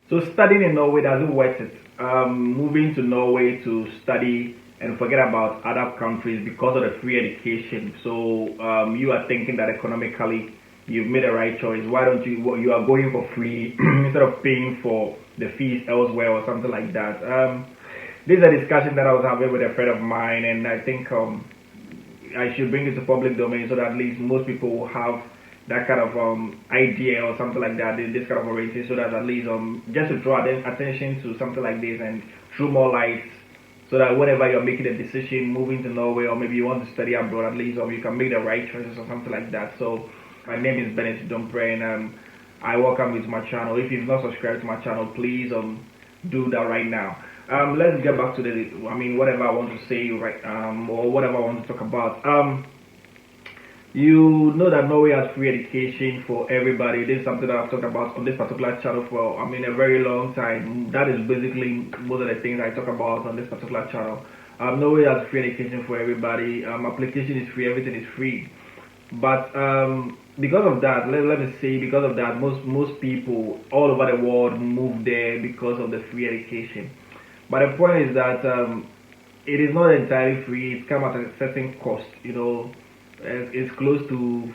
So studying in Norway, does it worth it? Moving to Norway to study and forget about other countries because of the free education. So you are thinking that economically you've made the right choice. Why don't you are going for free instead of paying for the fees elsewhere or something like that? This is a discussion that I was having with a friend of mine, and I think I should bring it to public domain so that at least most people will have that kind of idea or something like that, this kind of orientation, so that at least just to draw attention to something like this and throw more light, so that whenever you're making a decision, moving to Norway or maybe you want to study abroad, at least you can make the right choices or something like that. So my name is Bennett Dumpre, and I welcome you to my channel. If you've not subscribed to my channel, please do that right now. Let's get back to whatever I want to say right or whatever I want to talk about. You know that Norway has free education for everybody. This is something that I've talked about on this particular channel for a very long time. That is basically most of the things I talk about on this particular channel. Norway has free education for everybody. Application is free, everything is free. But because of that, let me say, because of that, most people all over the world move there because of the free education. But the point is that it is not entirely free. It comes at a certain cost. It's close to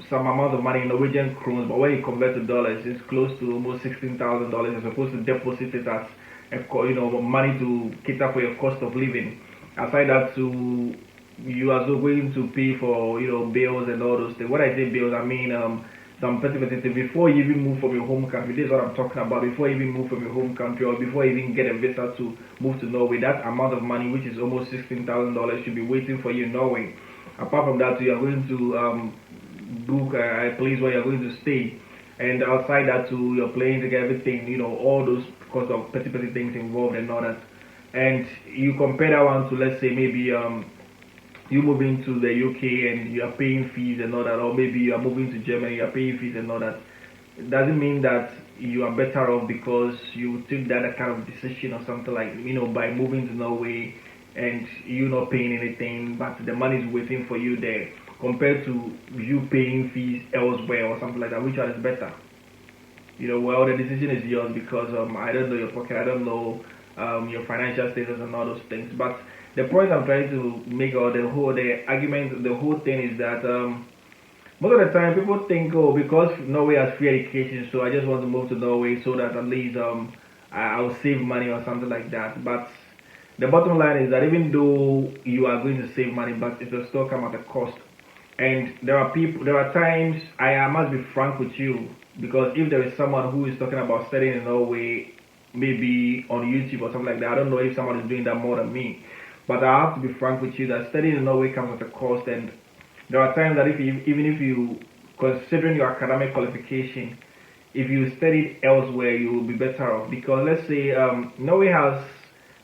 some amount of money in Norwegian krones, but when you convert to dollars, it's close to almost $16,000. You're supposed to deposit it as money to cater for your cost of living. Aside that, you are also going to pay for bills and all those things. When I say bills, I mean some petty things before you even move from your home country. This is what I'm talking about. Before you even move from your home country or before you even get a visa to move to Norway, that amount of money, which is almost $16,000, should be waiting for you in Norway. Apart from that, you are going to book a place where you're going to stay, and outside that, too, you're playing to get everything, all those cost of petty things involved and all that. And you compare that one to, let's say, maybe you moving to the UK and you are paying fees and all that, or maybe you are moving to Germany, you are paying fees and all that. It doesn't mean that you are better off because you took that kind of decision or something like by moving to Norway and you not paying anything, but the money is waiting for you there, compared to you paying fees elsewhere or something like that. Which one is better? Well, the decision is yours because I don't know your pocket, I don't know your financial status and all those things. But the point I'm trying to make, or the whole thing is that most of the time people think, oh, because Norway has free education, so I just want to move to Norway so that at least I'll save money or something like that. But the bottom line is that even though you are going to save money, but it will still come at a cost. And there are times, I must be frank with you, because if there is someone who is talking about studying in Norway, maybe on YouTube or something like that, I don't know if someone is doing that more than me. But I have to be frank with you that studying in Norway comes at a cost, and there are times that even if you, considering your academic qualification, if you studied elsewhere, you will be better off. Because let's say Norway has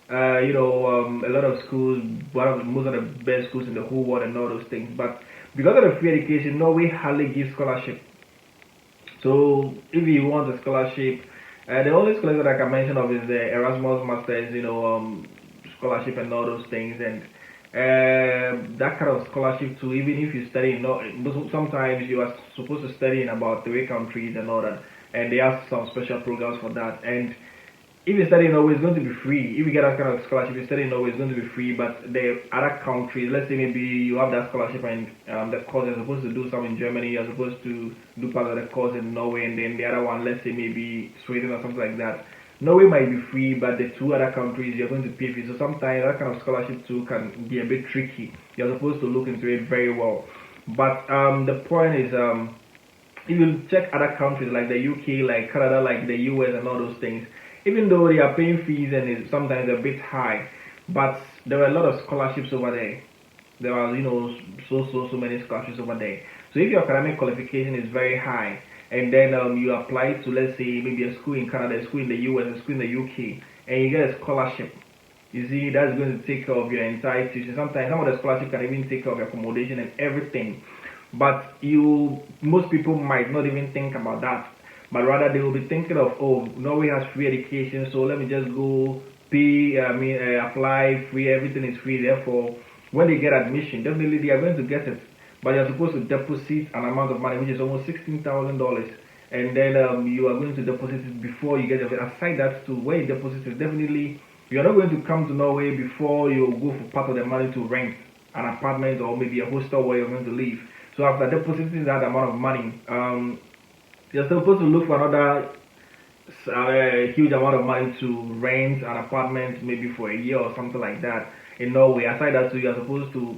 a lot of schools, most of the best schools in the whole world and all those things. But because of the free education, Norway hardly gives scholarship. So if you want a scholarship, the only scholarship that I can mention of is the Erasmus Masters, scholarship and all those things. And that kind of scholarship too, even if you study sometimes you are supposed to study in about 3 countries and all that, and they have some special programs for that. And if you study in Norway, it's going to be free. If you get that kind of scholarship, you study in Norway, it's going to be free. But the other countries, let's say maybe you have that scholarship and the course, you're supposed to do some in Germany, you're supposed to do part of the course in Norway, and then the other one, let's say maybe Sweden or something like that. Norway might be free, but the two other countries, you're going to pay fees. So sometimes that kind of scholarship too can be a bit tricky. You're supposed to look into it very well. But the point is, if you check other countries like the UK, like Canada, like the US and all those things, even though they are paying fees and it's sometimes a bit high, but there are a lot of scholarships over there. There are so many scholarships over there. So if your academic qualification is very high, and then you apply to, let's say, maybe a school in Canada, a school in the US, a school in the UK, and you get a scholarship, you see, that's going to take care of your entire tuition. Sometimes some of the scholarship can even take care of your accommodation and everything. But most people might not even think about that. But rather they will be thinking of, oh, Norway has free education, so let me just go pay, apply free, everything is free. Therefore, when they get admission, definitely they are going to get it. But you're supposed to deposit an amount of money which is almost $16,000. and then you are going to deposit it before you get it. Aside that, to where you deposit it, definitely you're not going to come to Norway before you go for part of the money to rent an apartment or maybe a hostel where you're going to live. So after depositing that amount of money, you're supposed to look for another a huge amount of money to rent an apartment maybe for a year or something like that in Norway. Aside that, too, you're supposed to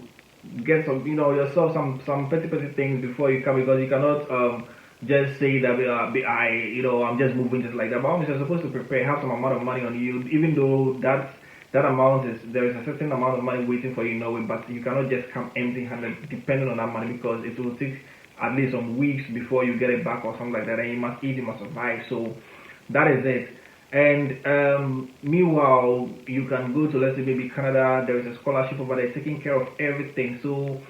get some, yourself some petty things before you come, because you cannot just say that I'm just moving just like that. But obviously, you're supposed to prepare, have some amount of money on you, even though that amount there is a certain amount of money waiting for you in Norway, but you cannot just come empty-handed depending on that money, because it will take at least some weeks before you get it back or something like that, and you must eat, you must survive. So that is it. And meanwhile, you can go to, let's say, maybe Canada. There is a scholarship over there taking care of everything. So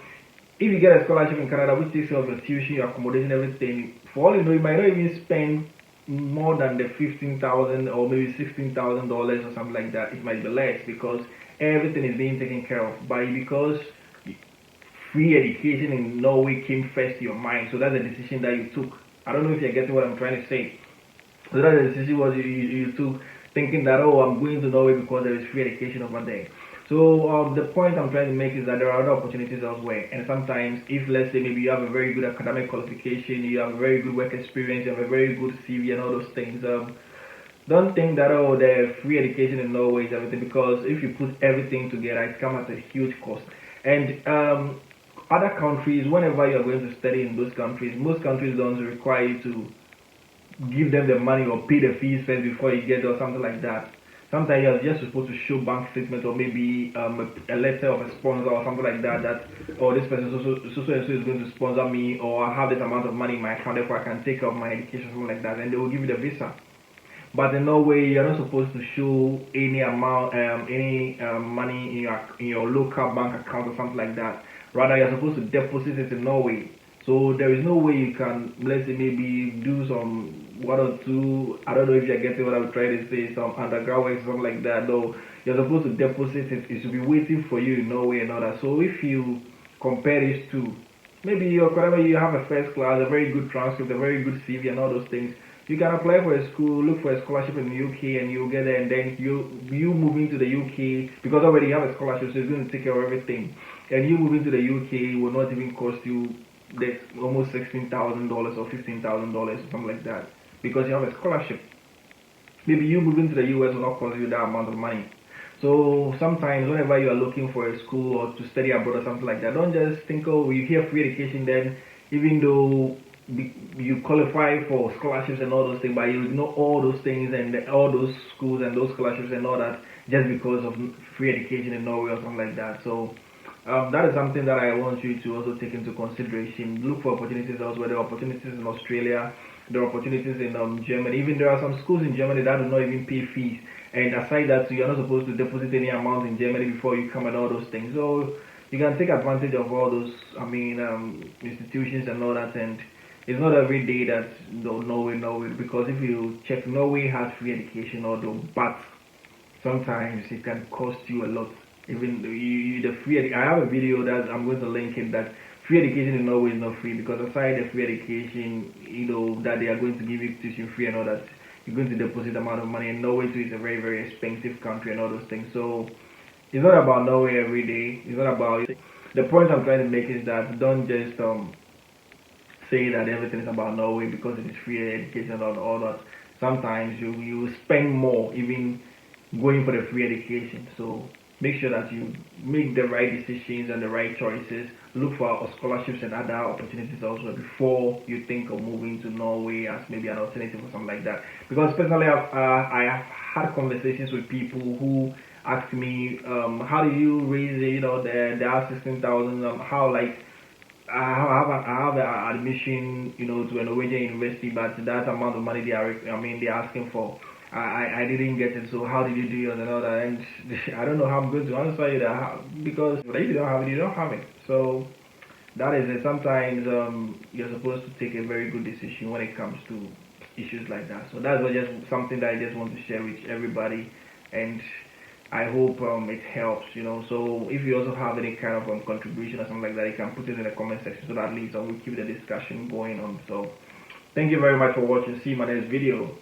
if you get a scholarship in Canada, which takes care of your tuition, your accommodation, everything, for all you know, you might not even spend more than the $15,000 or maybe $16,000 or something like that. It might be less, because everything is being taken care of by, because free education in Norway came first to your mind. So that's the decision that you took. I don't know if you're getting what I'm trying to say. So that the decision was you took, thinking that, oh, I'm going to Norway because there is free education over there. So the point I'm trying to make is that there are other opportunities elsewhere. And sometimes, if, let's say, maybe you have a very good academic qualification, you have a very good work experience, you have a very good CV and all those things, don't think that, oh, the free education in Norway is everything, because if you put everything together, it comes at a huge cost. And other countries, whenever you're going to study in those countries, most countries don't require you to give them the money or pay the fees first before you get, or something like that. Sometimes you're just supposed to show bank statement, or maybe a letter of a sponsor or something like that, oh, this person so and so is going to sponsor me, or I have this amount of money in my account, therefore I can take care of my education, something like that, and they will give you the visa. But in Norway, you're not supposed to show any amount, any money in your local bank account or something like that. Rather, you're supposed to deposit it in Norway. So there is no way you can, let's say, maybe do some one or two. I don't know if you're getting what I'm trying to say. Some underground work, something like that. No, you're supposed to deposit it. It should be waiting for you in Norway and all that. So if you compare these two, maybe whatever, you have a first class, a very good transcript, a very good CV, and all those things, you can apply for a school, look for a scholarship in the UK, and you'll get there. And then you moving to the UK, because already you have a scholarship, so it's going to take care of everything. And you moving to the UK will not even cost you almost $16,000 or $15,000 or something like that, because you have a scholarship. Maybe you moving to the US will not cost you that amount of money. So sometimes, whenever you are looking for a school or to study abroad or something like that, don't just think, oh, you hear free education, then even though you qualify for scholarships and all those things, but you ignore all those things and all those schools and those scholarships and all that, just because of free education in Norway or something like that. So that is something that I want you to also take into consideration. Look for opportunities elsewhere. There are opportunities in Australia. There are opportunities in Germany. Even there are some schools in Germany that do not even pay fees. And aside that, so you're not supposed to deposit any amount in Germany before you come and all those things. So you can take advantage of all those, institutions and all that. And it's not every day that Norway, because if you check, Norway has free education, although, but sometimes it can cost you a lot. Even the free, I have a video that I'm going to link it, that free education in Norway is not free, because aside the free education, that they are going to give you tuition free and all that, you're going to deposit amount of money. And Norway too is a very, very expensive country and all those things. So it's not about Norway every day. It's not about, the point I'm trying to make is that don't just say that everything is about Norway because it is free education and all that. Sometimes you spend more even going for the free education. So make sure that you make the right decisions and the right choices. Look for scholarships and other opportunities also before you think of moving to Norway as maybe an alternative or something like that. Because personally, I have had conversations with people who ask me, how do you raise the 16,000? How, like, I have an admission, to a Norwegian university, but that amount of money they're asking for, I didn't get it. So how did you do it and all that? And I don't know how I'm going to answer you that, because if you don't have it, you don't have it. So that is it. Sometimes you're supposed to take a very good decision when it comes to issues like that. So that's just something that I just want to share with everybody, and I hope it helps. So if you also have any kind of contribution or something like that, you can put it in the comment section, so that at least we'll keep the discussion going on. So Thank you very much for watching. See you in my next video.